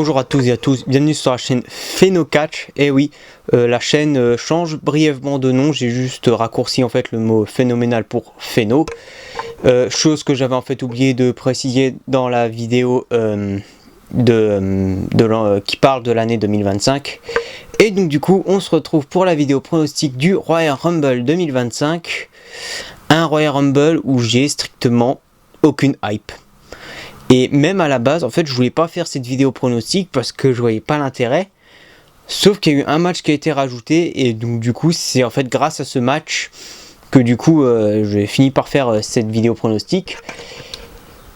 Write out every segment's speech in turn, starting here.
Bonjour à tous et à tous, bienvenue sur la chaîne PhenoCatch. Et oui, la chaîne change brièvement de nom, j'ai juste raccourci en fait le mot phénoménal pour Phéno. Chose que j'avais en fait oublié de préciser dans la vidéo qui parle de l'année 2025. Et donc du coup, on se retrouve pour la vidéo pronostic du Royal Rumble 2025. Un Royal Rumble où j'ai strictement aucune hype. Et même à la base, en fait, je voulais pas faire cette vidéo pronostic parce que je voyais pas l'intérêt. Sauf qu'il y a eu un match qui a été rajouté et donc du coup, c'est en fait grâce à ce match que du coup, j'ai fini par faire cette vidéo pronostic.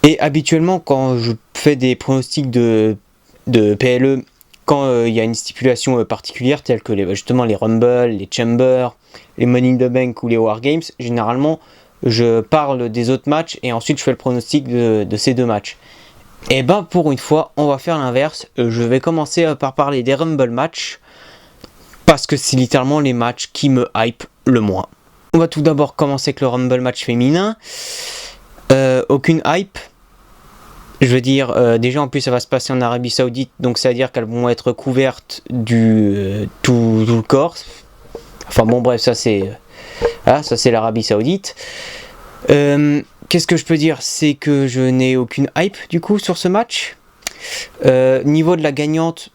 Et habituellement, quand je fais des pronostics de PLE, quand il y a une stipulation particulière, telle que justement les Rumble, les Chamber, les Money in the Bank ou les War Games, généralement, je parle des autres matchs et ensuite je fais le pronostic de ces deux matchs. Et ben pour une fois, on va faire l'inverse. Je vais commencer par parler des Rumble matchs parce que c'est littéralement les matchs qui me hype le moins. On va tout d'abord commencer avec le Rumble match féminin. Aucune hype. Je veux dire, déjà en plus ça va se passer en Arabie Saoudite, donc ça veut dire qu'elles vont être couvertes du tout le corps. Enfin bon bref, ça c'est l'Arabie Saoudite. Qu'est-ce que je peux dire? C'est que je n'ai aucune hype du coup sur ce match. Niveau de la gagnante,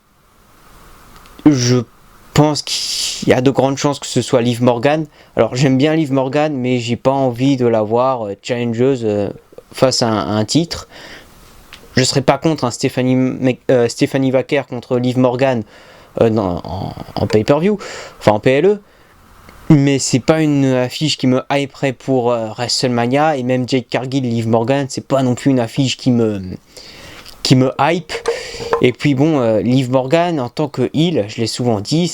je pense qu'il y a de grandes chances que ce soit Liv Morgan. Alors j'aime bien Liv Morgan, mais j'ai pas envie de la voir challengeuse face à un titre. Je serais pas contre Stephanie Vaquer contre Liv Morgan en pay-per-view, enfin en PLE. Mais c'est pas une affiche qui me hyperait pour WrestleMania, et même Jade Cargill, Liv Morgan, c'est pas non plus une affiche qui me hype. Et puis bon, Liv Morgan en tant que heel, je l'ai souvent dit,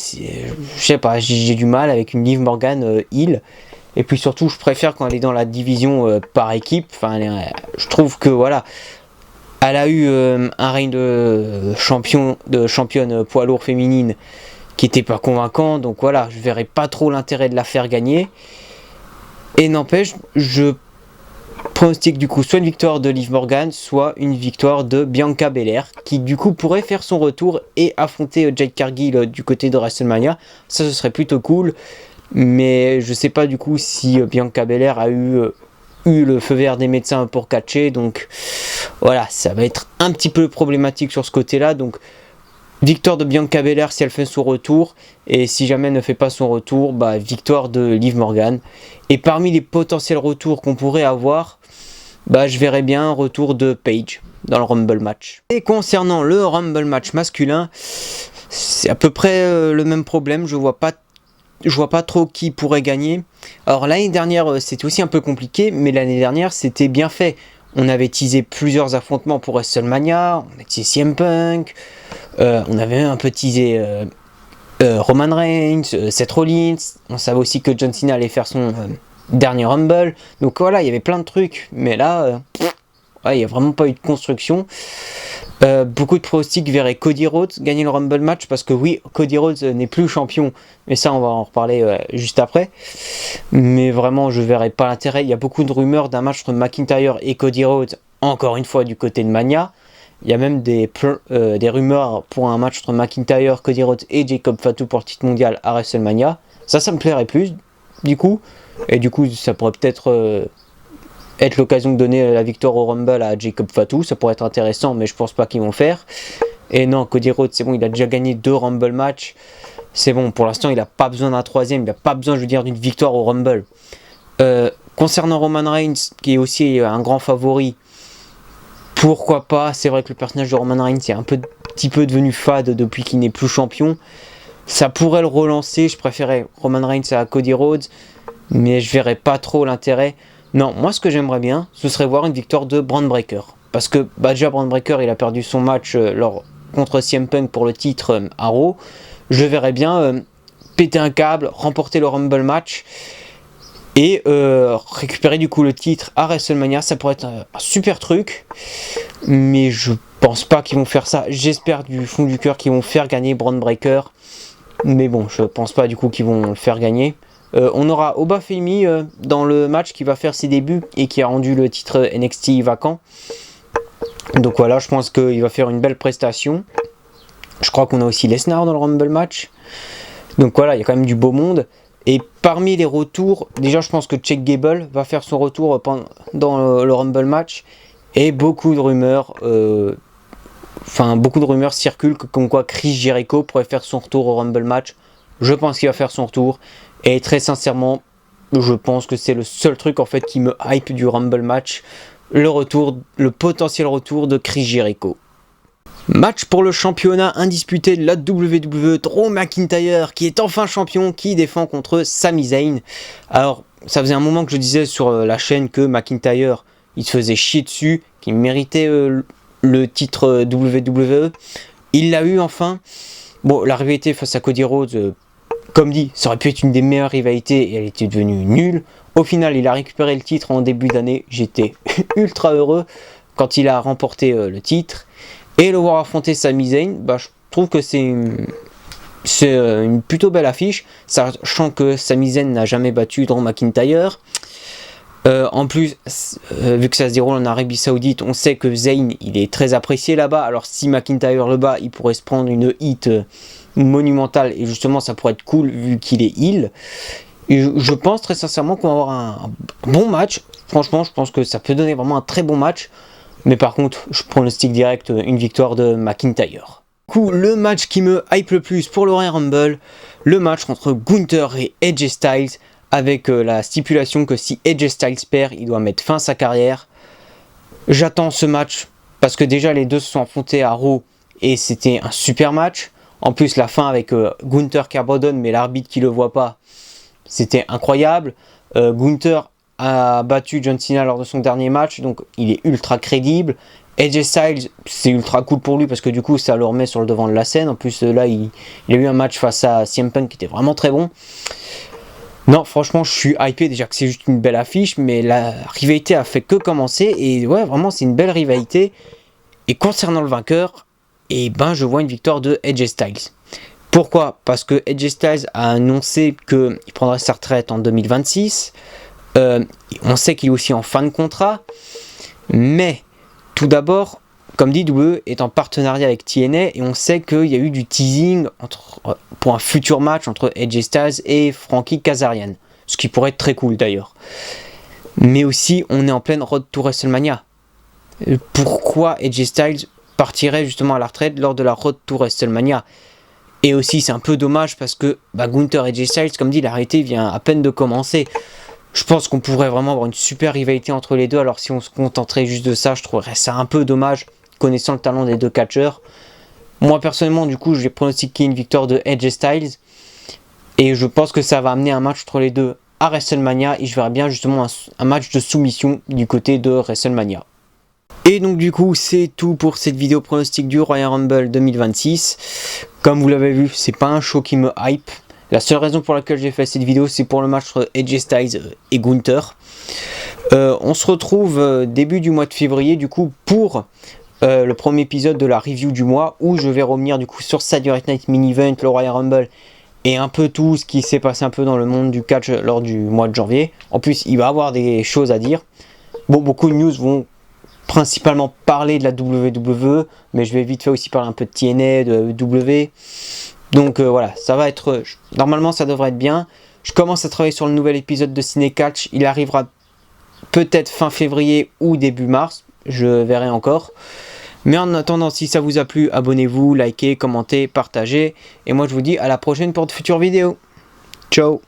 je sais pas, j'ai du mal avec une Liv Morgan heel. Et puis surtout, je préfère quand elle est dans la division par équipe. Enfin, je trouve que voilà, elle a eu un règne de championne poids lourd féminine qui était pas convaincant, donc voilà, je verrais pas trop l'intérêt de la faire gagner. Et n'empêche, je pronostique du coup soit une victoire de Liv Morgan, soit une victoire de Bianca Belair, qui du coup pourrait faire son retour et affronter Jade Cargill du côté de WrestleMania. Ça, ce serait plutôt cool, mais je sais pas du coup si Bianca Belair a eu le feu vert des médecins pour catcher, donc voilà, ça va être un petit peu problématique sur ce côté-là, donc victoire de Bianca Belair si elle fait son retour, et si jamais elle ne fait pas son retour, bah victoire de Liv Morgan. Et parmi les potentiels retours qu'on pourrait avoir, bah je verrais bien un retour de Paige dans le Rumble match. Et concernant le Rumble match masculin, c'est à peu près le même problème, je vois pas trop qui pourrait gagner. Alors l'année dernière c'était aussi un peu compliqué, mais l'année dernière c'était bien fait. On avait teasé plusieurs affrontements pour WrestleMania, on a teasé CM Punk, on avait un peu teasé Roman Reigns, Seth Rollins, on savait aussi que John Cena allait faire son dernier Rumble, donc voilà, il y avait plein de trucs, mais là, il n'y a vraiment pas eu de construction. Beaucoup de pronostics verraient Cody Rhodes gagner le Rumble match, parce que oui, Cody Rhodes n'est plus champion, mais ça on va en reparler juste après. Mais vraiment, je verrais pas l'intérêt. Il y a beaucoup de rumeurs d'un match entre McIntyre et Cody Rhodes, encore une fois du côté de Mania. Il y a même des rumeurs pour un match entre McIntyre, Cody Rhodes et Jacob Fatu pour le titre mondial à WrestleMania. Ça me plairait plus, du coup. Et du coup, ça pourrait peut-être être l'occasion de donner la victoire au Rumble à Jacob Fatu. Ça pourrait être intéressant, mais je pense pas qu'ils vont faire. Et non, Cody Rhodes, c'est bon, il a déjà gagné 2 Rumble matchs. C'est bon, pour l'instant, il n'a pas besoin d'un troisième. Il n'a pas besoin, je veux dire, d'une victoire au Rumble. Concernant Roman Reigns, qui est aussi un grand favori, pourquoi pas? C'est vrai que le personnage de Roman Reigns est un petit peu devenu fade depuis qu'il n'est plus champion. Ça pourrait le relancer. Je préférais Roman Reigns à Cody Rhodes, mais je verrais pas trop l'intérêt. Non, moi ce que j'aimerais bien, ce serait voir une victoire de Bron Breakker. Parce que déjà Bron Breakker, il a perdu son match contre CM Punk pour le titre à Raw. Je verrais bien péter un câble, remporter le Rumble match et récupérer du coup le titre à WrestleMania. Ça pourrait être un super truc, mais je pense pas qu'ils vont faire ça. J'espère du fond du cœur qu'ils vont faire gagner Bron Breakker, mais bon, je pense pas du coup qu'ils vont le faire gagner. On aura Oba Femi dans le match qui va faire ses débuts et qui a rendu le titre NXT vacant. Donc voilà, je pense qu'il va faire une belle prestation. Je crois qu'on a aussi Lesnar dans le Rumble match. Donc voilà, il y a quand même du beau monde. Et parmi les retours, déjà je pense que Chad Gable va faire son retour dans le Rumble match. Et beaucoup de rumeurs, circulent comme quoi Chris Jericho pourrait faire son retour au Rumble match. Je pense qu'il va faire son retour. Et très sincèrement, je pense que c'est le seul truc en fait qui me hype du Rumble match. Le potentiel retour de Chris Jericho. Match pour le championnat indisputé de la WWE, Drew McIntyre qui est enfin champion, qui défend contre Sami Zayn. Alors, ça faisait un moment que je disais sur la chaîne que McIntyre, il se faisait chier dessus, qu'il méritait le titre WWE. Il l'a eu enfin. Bon, la rivalité face à Cody Rhodes, comme dit, ça aurait pu être une des meilleures rivalités et elle était devenue nulle. Au final, il a récupéré le titre en début d'année. J'étais ultra heureux quand il a remporté le titre. Et le voir affronter Sami Zayn, je trouve que c'est une plutôt belle affiche, sachant que Sami Zayn n'a jamais battu Drew McIntyre. En plus, vu que ça se déroule en Arabie Saoudite, on sait que Zayn il est très apprécié là-bas. Alors si McIntyre le bat, il pourrait se prendre une hit monumentale et justement ça pourrait être cool vu qu'il est heel. Et je pense très sincèrement qu'on va avoir un bon match. Franchement, je pense que ça peut donner vraiment un très bon match. Mais par contre, je pronostique direct une victoire de McIntyre. Du coup, le match qui me hype le plus pour le Royal Rumble, le match entre Gunther et AJ Styles, avec la stipulation que si AJ Styles perd, il doit mettre fin à sa carrière. J'attends ce match parce que déjà les deux se sont affrontés à Raw et c'était un super match. En plus, la fin avec Gunther qui abandonne, mais l'arbitre qui le voit pas, c'était incroyable. Gunther a battu John Cena lors de son dernier match, donc il est ultra crédible. AJ Styles, c'est ultra cool pour lui parce que du coup ça le remet sur le devant de la scène. En plus là il a eu un match face à CM Punk qui était vraiment très bon. Non, franchement je suis hypé, déjà que c'est juste une belle affiche, mais la rivalité a fait que commencer et ouais, vraiment c'est une belle rivalité. Et concernant le vainqueur, je vois une victoire de AJ Styles. Pourquoi? Parce que AJ Styles a annoncé qu'il prendrait sa retraite en 2026. On sait qu'il est aussi en fin de contrat, mais tout d'abord, comme dit, WWE est en partenariat avec TNA et on sait qu'il y a eu du teasing pour un futur match entre AJ Styles et Frankie Kazarian, ce qui pourrait être très cool d'ailleurs. Mais aussi, on est en pleine road to WrestleMania. Pourquoi AJ Styles partirait justement à la retraite lors de la road to WrestleMania? Et aussi, c'est un peu dommage parce que Gunther et AJ Styles, comme dit, la réalité vient à peine de commencer. Je pense qu'on pourrait vraiment avoir une super rivalité entre les deux. Alors si on se contenterait juste de ça, je trouverais ça un peu dommage, connaissant le talent des deux catcheurs. Moi personnellement, du coup, je vais pronostiquer une victoire de AJ Styles. Et je pense que ça va amener un match entre les deux à WrestleMania. Et je verrai bien justement un match de soumission du côté de WrestleMania. Et donc du coup, c'est tout pour cette vidéo pronostic du Royal Rumble 2026. Comme vous l'avez vu, c'est pas un show qui me hype. La seule raison pour laquelle j'ai fait cette vidéo, c'est pour le match entre AJ Styles et Gunther. On se retrouve début du mois de février, du coup, pour le premier épisode de la review du mois, où je vais revenir du coup sur Saturday Night Main Event, le Royal Rumble, et un peu tout ce qui s'est passé un peu dans le monde du catch lors du mois de janvier. En plus, il va y avoir des choses à dire. Bon, beaucoup de news vont principalement parler de la WWE, mais je vais vite fait aussi parler un peu de TNA, de W. Donc voilà, ça va être... Normalement, ça devrait être bien. Je commence à travailler sur le nouvel épisode de Ciné Catch. Il arrivera peut-être fin février ou début mars. Je verrai encore. Mais en attendant, si ça vous a plu, abonnez-vous, likez, commentez, partagez. Et moi, je vous dis à la prochaine pour de futures vidéos. Ciao!